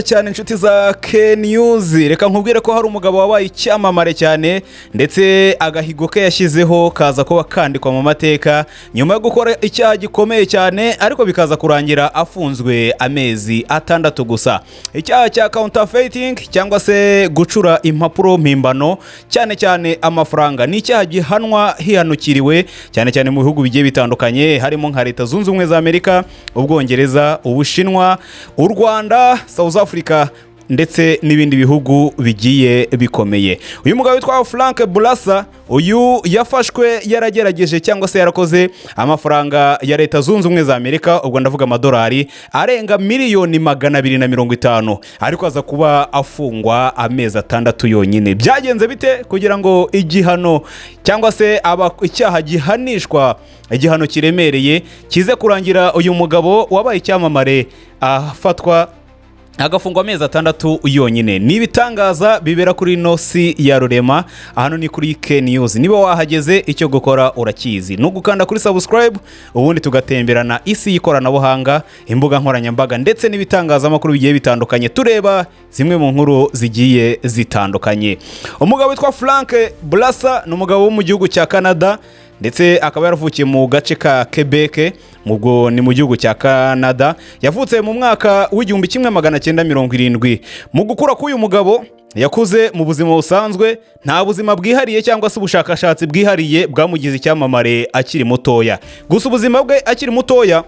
cyane inshuti za K-News. Reka nkubwire ko hari umugabo wabaye icyamamare cyane ndetse agahigo ke yashyizeho kaza kuba kandikwa mu mateka nyuma yo gukora icyaha gikomeye cyane ariko bikaza kurangira afunzwe amezi 6 gusa. Icyaha cya counterfeiting cyangwa se gucura impapuro mpimbano cyane cyane amafaranga ni icyaha gihanwa hihanukiriwe cyane cyane mu bihugu bigiye bitandukanye harimo nka Leta Zunze Ubumwe za Amerika, Ubwongereza, Ubushinwa, u Rwanda, South Africa ndetse n'ibindi bihugu bigiye bikomeye. Uyu mugabo witwa Frank Bourassa uyu yafashwe yaragerageje cyangwa se yarakoze amafaranga ya Leta Zunze Ubumwe za Amerika, ubwo ndavuga amadolari arenga miliyoni 250 ariko aza kuba afungwa amezi 6 yonyine. Byagenze bite kugira ngo igihano cyangwa se icyaha gihanishwa igihano kiremereye kize kurangira uyu mugabo wabaye icyamamare afatwa agafungwa amezi 6 yonyine? Ni ibitangaza bibera kuri Nosi ya Rurema. Hano ni kuri K-News. Niba wahageze icyo gukora urakizi, no gukanda kuri subscribe ubundi tugatemberana isi y'ikoranabuhanga, imbuga nkoranyambaga ndetse n'ibitangazamakuru bigiye bitandukanye tureba zimwe mu nkuru zigiye zitandukanye. Umugabo witwa Frank Bourassa ni umugabo wo mu gihugu cya Canada ndetse akaba yaravukiye mu gace ka Quebec, ubwo ni mu gihugu cya Canada. Yavutse mu mwaka w'1970. Mu gukura k'uyu mugabo yakuze mu buzima busanzwe, nta buzima bwihariye cyangwa se ubushakashatsi bwihariye bwamugize icyamamare akiri mutoya. Gusa ubuzima bwe akiri mutoya,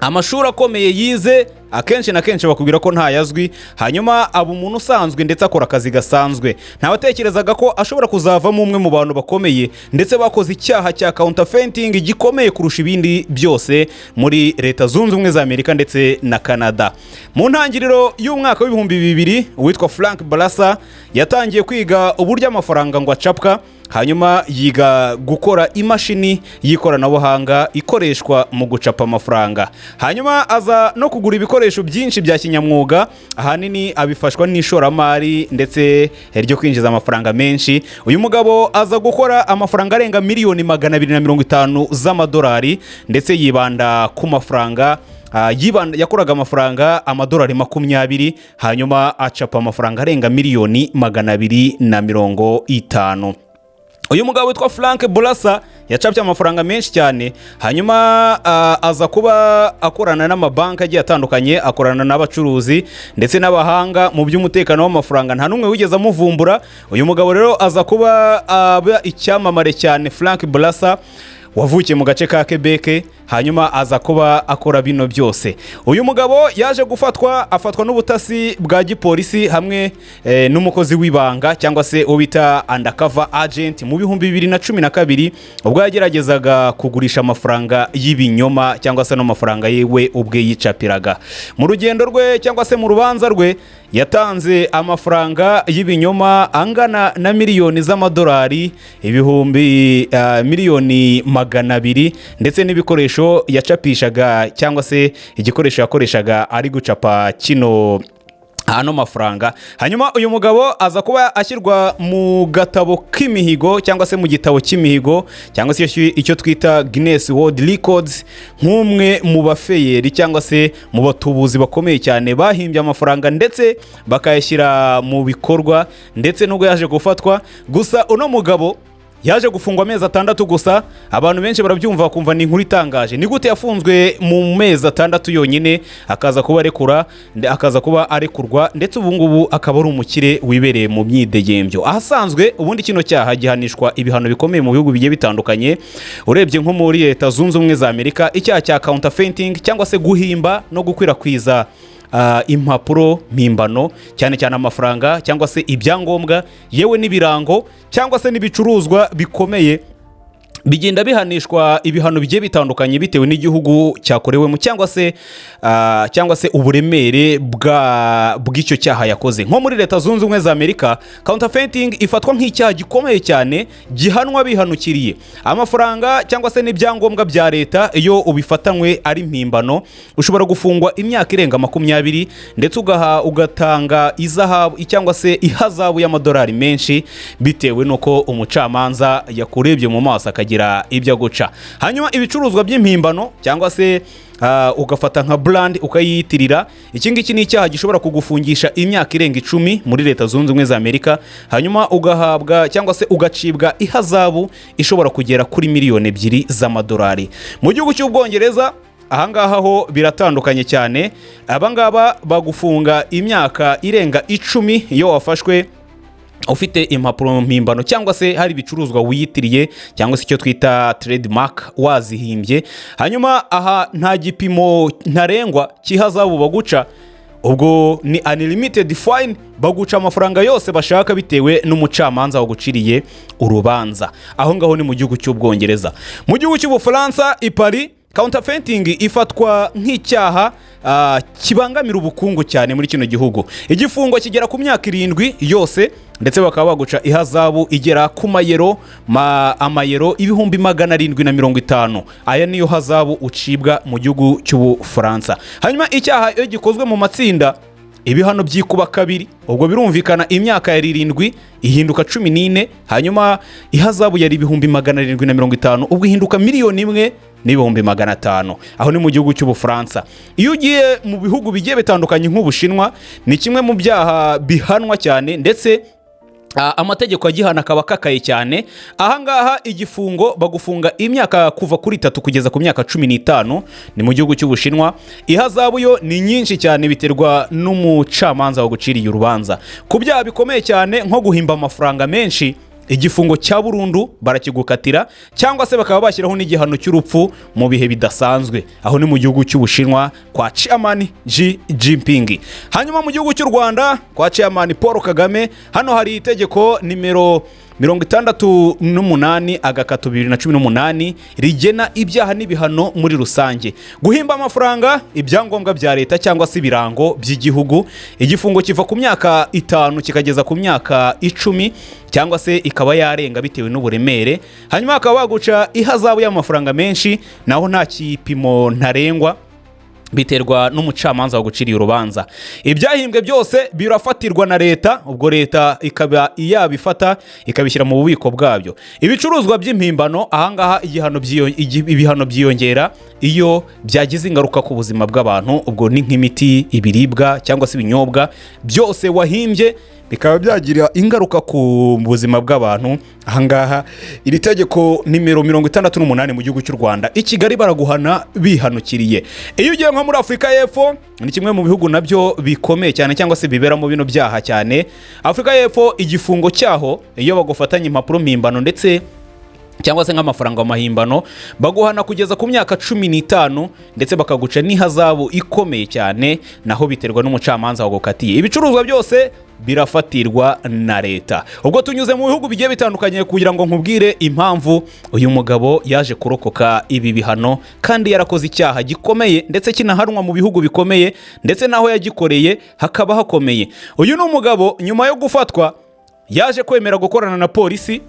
amashuri akomeye yize akenshi na kenshi bakubwira ko ntayazwi, hanyuma aba umuntu usanzwe ndetse akora akazi gasanzwe. Ntabatekerezaga ko ashobora kuzavamo umwe mu bantu bakomeye ndetse bakoze icyaha cya counterfeiting gikomeye kurusha ibindi byose muri Leta Zunze Ubumwe za Amerika ndetse na Canada. Mu ntangiriro y'umwaka w'2000 witwa Frank Bourassa yatangiye kwiga uburyo amafaranga ngo acapwa, hanyuma yiga gukora imashini y'ikoranabuhanga ikoreshwa mu gucapa amafaranga. Hanyuma aza no kugura ibikoresho byinshi bya kinyamwuga, ahanini abifashwa n'ishoramari ndetse ryo kwinjiza amafaranga menshi. Uyu mugabo aza gukora amafaranga arenga miliyoni 250 z'amadolari ndetse yibanda ku mafaranga yakoraga amafaranga amadolari 20, hanyuma acapa amafaranga arenga miliyoni 250. Uyu mugabo witwa Frank Bourassa yacapye amafaranga menshi cyane, hanyuma aza kuba akorana n'amabanki agiye atandukanye, akorana n'abacuruzi ndetse n'abahanga mu by'umutekano w'amafaranga. Nta numwe wigeze amuvumbura. Uyu mugabo rero aza kuba icyamamare cyane. Frank Bourassa wavukiye mu gace ka Quebec, hanyuma aza kuba akora bino byose. Uyu mugabo yaje afatwa n'ubutasi bwa gipolisi hamwe n'umukozi w'ibanga cyangwa se ubita undercover agent mu 2012 ubwo yageragezaga kugurisha amafaranga y'ibinyoma cyangwa se n'amafaranga yewe ubwe yicapiraga. Mu rugendo rwe cyangwa se mu rubanza rwe yatanze amafaranga y'ibinyoma angana na miliyoni z'amadolari, miliyoni 200 ndetse n'ibikoresho yacapishaga cyangwa se igikoresho yakoreshaga ari gucapa hano mafaranga. Hanyuma uyu mugabo aza kuba ashyirwa mu gatabo k'imihigo cyangwa se mu gitabo cy'imihigo cyangwa se icyo twita Guinness World Records, nk'umwe mu bafeyeri cyangwa se mu batubuzi bakomeye cyane bahimbye amafaranga ndetse bakayashyira mu bikorwa. Ndetse nubwo yaje gufatwa, gusa uno mugabo yaje gufungwa amezi 6 gusa. Abantu benshi barabyumva bakumva ni inkuru itangaje. Ni gute yafunzwe mu mezi 6 yonyine akaza kuba arekurwa ndetse ubu ngubu akaba ari umukire wibereye mu myidegembyo? Ahasanzwe ubundi kino cyaha gihanishwa ibihano bikomeye mu bihugu bigiye bitandukanye. Urebye nko muri Leta Zunze Ubumwe za Amerika, icyaha cya counterfeiting cyangwa se guhimba no gukwirakwiza impapuro mpimbano cyane cyane amafaranga cyangwa se ibyangombwa yewe n'ibirango cyangwa se n'ibicuruzwa bikomeye, bigenda bihanishwa ibihano bigiye bitandukanye bitewe n'igihugu cyakorewemo cyangwa se uburemere bw'icyo cyaha yakoze. Nko muri Leta Zunze Ubumwe za Amerika, counterfeiting ifatwa nk'icyaha gikomeye cyane gihanwa bihanukiriye. Amafaranga cyangwa se n'ibyangombwa bya leta iyo ubifatanywe ari mpimbano ushobora gufungwa imyaka irenga 20 ndetse ugatanga izahabu cyangwa se ihazabu y'amadolari menshi bitewe nuko umucamanza yakurebye mu maso akagira kugira ibyo aguca. Hanyuma ibicuruzwa by'impimbano cyangwa se ugafata nka brand ukayiyitirira, iki ngiki ni icyaha gishobora kugufungisha imyaka irenga 10 muri Leta Zunze Ubumwe za Amerika, hanyuma ugahabwa cyangwa se ugacibwa ihazabu ishobora kugera kuri miliyoni 2 z'amadolari. Mu gihugu cy'Ubwongereza ahangaha ho biratandukanye cyane, abangaba bagufunga imyaka irenga 10 iyo wafashwe ufite impapuro mpimbano cyangwa se hari ibicuruzwa wiyitiriye cyangwa se icyo twita trademark wazihimbye. Hanyuma aha nta gipimo ntarengwa cy'ihazabu baguca, ubwo ni unlimited fine, baguca amafaranga yose bashaka bitewe n'umucamanza waguciriye urubanza. Aho ngaho ni mu gihugu cy'Ubwongereza. Mu gihugu cy'Ubufaransa i Paris, counterfeiting ifatwa nk'icyaha kibangamira ubukungu cyane muri kino gihugu. Igifungo kigera ku myaka 7 yose, ndetse bakaba baguca ihazabu igera ku amayero 750. Aya niyo hazabu ucibwa mu gihugu cy'Ubufaransa. Hanyuma icyaha iyo gikozwe mu matsinda, ibihano byikuba kabiri, ubwo birumvikana imyaka ya 7 ihinduka 14, hanyuma ihazabu yari 750 ubwo ihinduka miliyoni 1,500,000. Aho ni mu gihugu cy'Ubufaransa. Iyo ugiye mu bihugu bigiye bitandukanye nk'Ubushinwa, ni kimwe mu byaha bihanwa cyane, ndetse amategeko agihana akaba kakaye cyane. Ahangaha igifungo bagufunga imyaka kuva kuri 3 kugeza ku myaka 15, ni mu gihugu cy'Ubushinwa. Ihazabu yo ni nyinshi cyane biterwa n'umucamanza waguciriye urubanza. Ku byaha bikomeye cyane nko guhimba amafaranga menshi, igifungo cya burundu barakigukatira, cyangwa se bakaba bashyiraho n'igihano cy'urupfu mu bihe bidasanzwe. Aho ni mu gihugu cy'Ubushinwa kwa Chairman Xi Jinping. Hanyuma mu gihugu cy'u Rwanda kwa Chairman Paul Kagame, hano hari itegeko nimero 68/2018 rigena ibyaha n'ibihano muri rusange. Guhimba amafaranga, ibyangombwa bya leta cyangwa se ibirango by'igihugu, igifungo kiva ku myaka 5 kikageza ku myaka 10, cyangwa se ikaba yarenga bitewe n'uburemere. Hanyuma akaba baguca ihazabu y'amafaranga menshi, naho nta kipimo ntarengwa biterwa n'umucamanza waguciriye urubanza. Ibyahimbwe byose birafatirwa na leta, ubwo leta ikaba iyabifata ikabishyira mu bubiko bwabyo. Ibicuruzwa by'impimbano, ahangaha ibihano byiyongera iyo byagize ingaruka ku buzima bw'abantu, ubwo ni nk'imiti, ibiribwa cyangwa se ibinyobwa byose wahimbye bikaba byagira ingaruka ku buzima bw'abantu. Ahangaha iri tegeko nimero 68 mu gihugu cy'u Rwanda, i Kigali baraguhana bihanukiriye. Iyo ugiye nko muri Afrika y'Epfo, ni kimwe mu bihugu nabyo bikomeye cyane cyangwa se bibera mu bino byaha cyane. Afrika y'Epfo igifungo cyaho iyo bagufatanye impapuro mpimbano ndetse cyangwa se nk'amafaranga mahimbano, baguhana kugeza ku myaka 15, ndetse bakaguca n'ihazabu ikomeye cyane, naho biterwa n'umucamanza wagukatiye. Ibicuruzwa byose birafatirwa na leta. Ubwo tunyuze mu bihugu bigiye bitandukanye kugira ngo nkubwire impamvu uyu mugabo yaje kurokoka ibi bihano, kandi yarakoze icyaha gikomeye ndetse kinahanwa mu bihugu bikomeye, ndetse naho yagikoreye hakaba hakomeye. Uyu ni umugabo nyuma yo gufatwa yaje kwemera gukorana na polisi,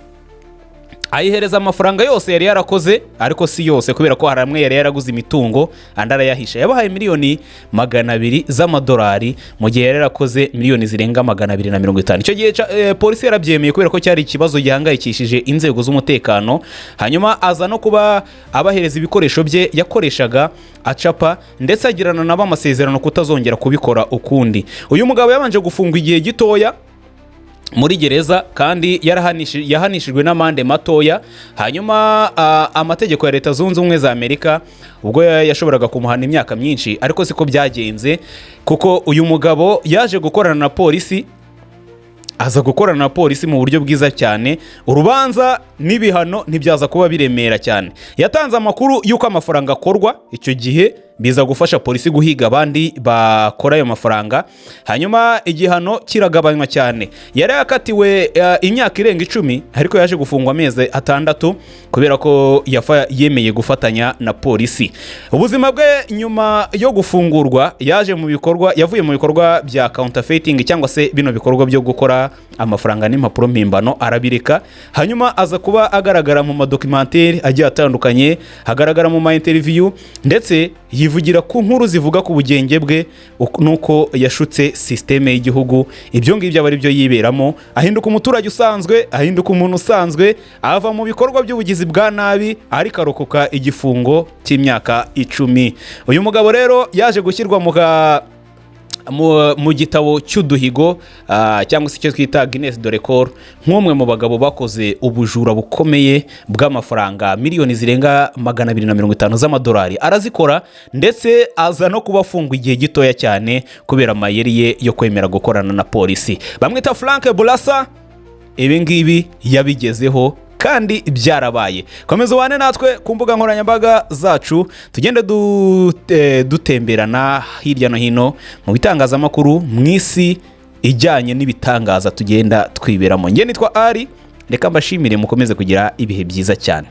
ayihereza amafaranga yose yari yarakoze, ariko si yose kubera ko hari amwe yari yaraguze imitungo andi arayahisha. Yabahaye miliyoni 200 z'amadolari mu gihe yari yarakoze miliyoni zirenga 250. Icyo gihe polisi yarabyemeye kubera ko cyari ikibazo gihangayikishije inzego z'umutekano. Hanyuma aza no kuba abahereza ibikoresho bye yakoreshaga acapa, ndetse agirana nabo amasezerano kutazongera kubikora ukundi. Uyu mugabo yabanje gufungwa igihe gitoya muri gereza, kandi yahanishijwe n'amande matoya. Hanyuma amategeko ya Leta Zunze Ubumwe za Amerika ubwo yashoboraga kumuhana imyaka myinshi, ariko siko byagenze, kuko uyu mugabo yaje gukorana na polisi, aza gukorana na polisi mu buryo bwiza cyane. Urubanza n'ibihano ntibyaza kuba biremera cyane. Yatanze amakuru y'uko amafaranga akorwa, icyo gihe biza gufasha polisi guhiga abandi bakora ayo mafaranga. Hanyuma igihano kiragabanywa cyane. Yari yakatiwe imyaka irenga 10, ariko yaje gufungwa amezi 6 kubera ko yemeye gufatanya na polisi. Ubuzima bwe nyuma yo gufungurwa yavuye mu bikorwa bya counterfeiting cyangwa se bino bikorwa byo gukora amafaranga n'impapuro mpimbano, arabireka. Hanyuma aza kuba agaragara mu madocumentary agiye atandukanye, hagaragara mu ma interview, ndetse yivugira ku nkuru zivuga ku bugenge bwe nuko yashutse systeme y'igihugu. Ibyo ngibyo aba ari byo yiberamo, ahinduka umuturage usanzwe, ahinduka umuntu usanzwe, ava mu bikorwa by'ubugizi bwa nabi ariko arokoka igifungo cy'imyaka 10. Uyu mugabo rero yaje gushyirwa mu gitabo cy'uduhigo cyangwa se icyo twita Guinness de Record nk'umwe mu bagabo bakoze ubujura bukomeye bw'amafaranga miliyoni zirenga 250 z'amadolari. Arazikora ndetse aza no kuba afungwa igihe gitoya cyane kubera amayeri ye yo kwemera gukorana na polisi. Bamwita Frank Bourassa. Ibi ngibi yabigezeho kandi byarabaye. Komeza ubane natwe ku mbuga nkoranyambaga zacu, tugende dutemberana hirya no hino mu bitangazamakuru mu isi ijyanye n'ibitangaza tugenda twiberamo. Nge nitwa Ari, reka mbashimire mukomeze kugira ibihe byiza cyane.